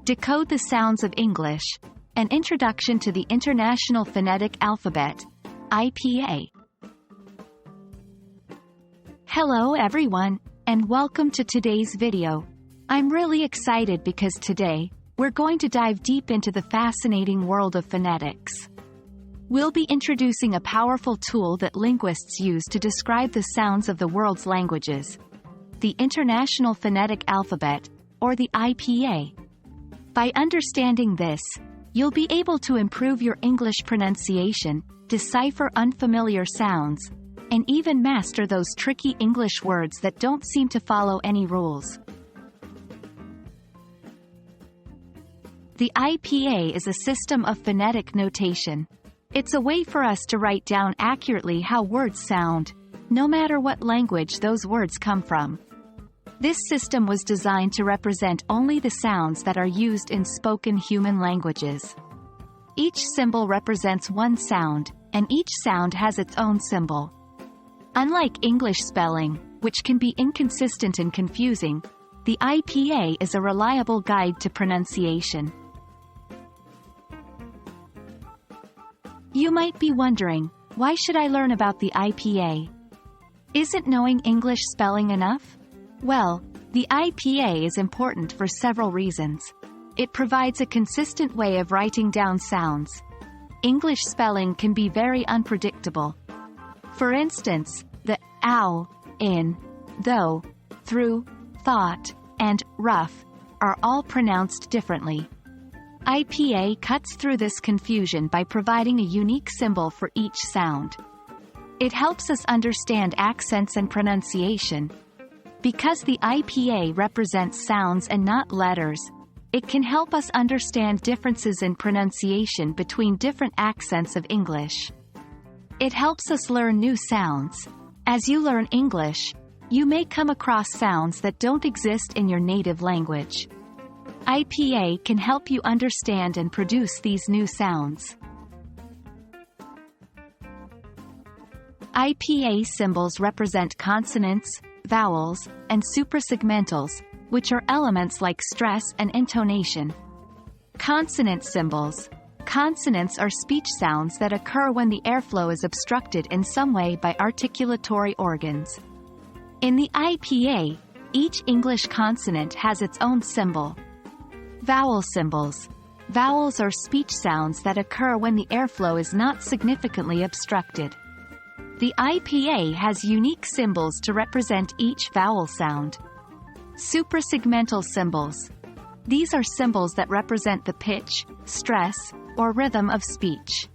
Decode the Sounds of English, An Introduction to the International Phonetic Alphabet, IPA. Hello everyone, and welcome to today's video. I'm really excited because today, we're going to dive deep into the fascinating world of phonetics. We'll be introducing a powerful tool that linguists use to describe the sounds of the world's languages, the International Phonetic Alphabet, or the IPA. By understanding this, you'll be able to improve your English pronunciation, decipher unfamiliar sounds, and even master those tricky English words that don't seem to follow any rules. The IPA is a system of phonetic notation. It's a way for us to write down accurately how words sound, no matter what language those words come from. This system was designed to represent only the sounds that are used in spoken human languages. Each symbol represents one sound, and each sound has its own symbol. Unlike English spelling, which can be inconsistent and confusing, the IPA is a reliable guide to pronunciation. You might be wondering, why should I learn about the IPA? Isn't knowing English spelling enough? Well, the IPA is important for several reasons. It provides a consistent way of writing down sounds. English spelling can be very unpredictable. For instance, the ow, in, though, through, thought, and rough are all pronounced differently. IPA cuts through this confusion by providing a unique symbol for each sound. It helps us understand accents and pronunciation. Because the IPA represents sounds and not letters, it can help us understand differences in pronunciation between different accents of English. It helps us learn new sounds. As you learn English, you may come across sounds that don't exist in your native language. IPA can help you understand and produce these new sounds. IPA symbols represent consonants, vowels, and suprasegmentals, which are elements like stress and intonation. Consonant symbols. Consonants are speech sounds that occur when the airflow is obstructed in some way by articulatory organs. In the IPA, each English consonant has its own symbol. Vowel symbols. Vowels are speech sounds that occur when the airflow is not significantly obstructed. The IPA has unique symbols to represent each vowel sound. Suprasegmental symbols. These are symbols that represent the pitch, stress, or rhythm of speech.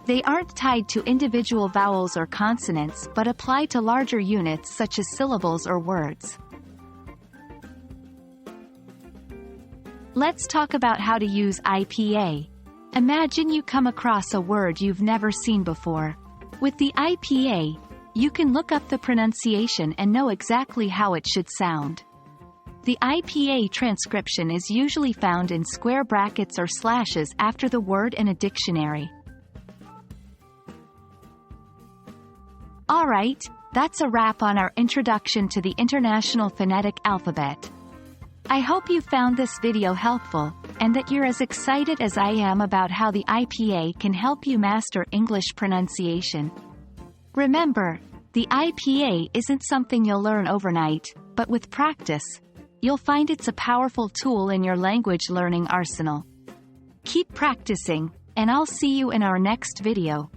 They aren't tied to individual vowels or consonants but apply to larger units such as syllables or words. Let's talk about how to use IPA. Imagine you come across a word you've never seen before. With the IPA, you can look up the pronunciation and know exactly how it should sound. The IPA transcription is usually found in square brackets or slashes after the word in a dictionary. Alright, that's a wrap on our introduction to the International Phonetic Alphabet. I hope you found this video helpful, and that you're as excited as I am about how the IPA can help you master English pronunciation. Remember, the IPA isn't something you'll learn overnight, but with practice, you'll find it's a powerful tool in your language learning arsenal. Keep practicing, and I'll see you in our next video.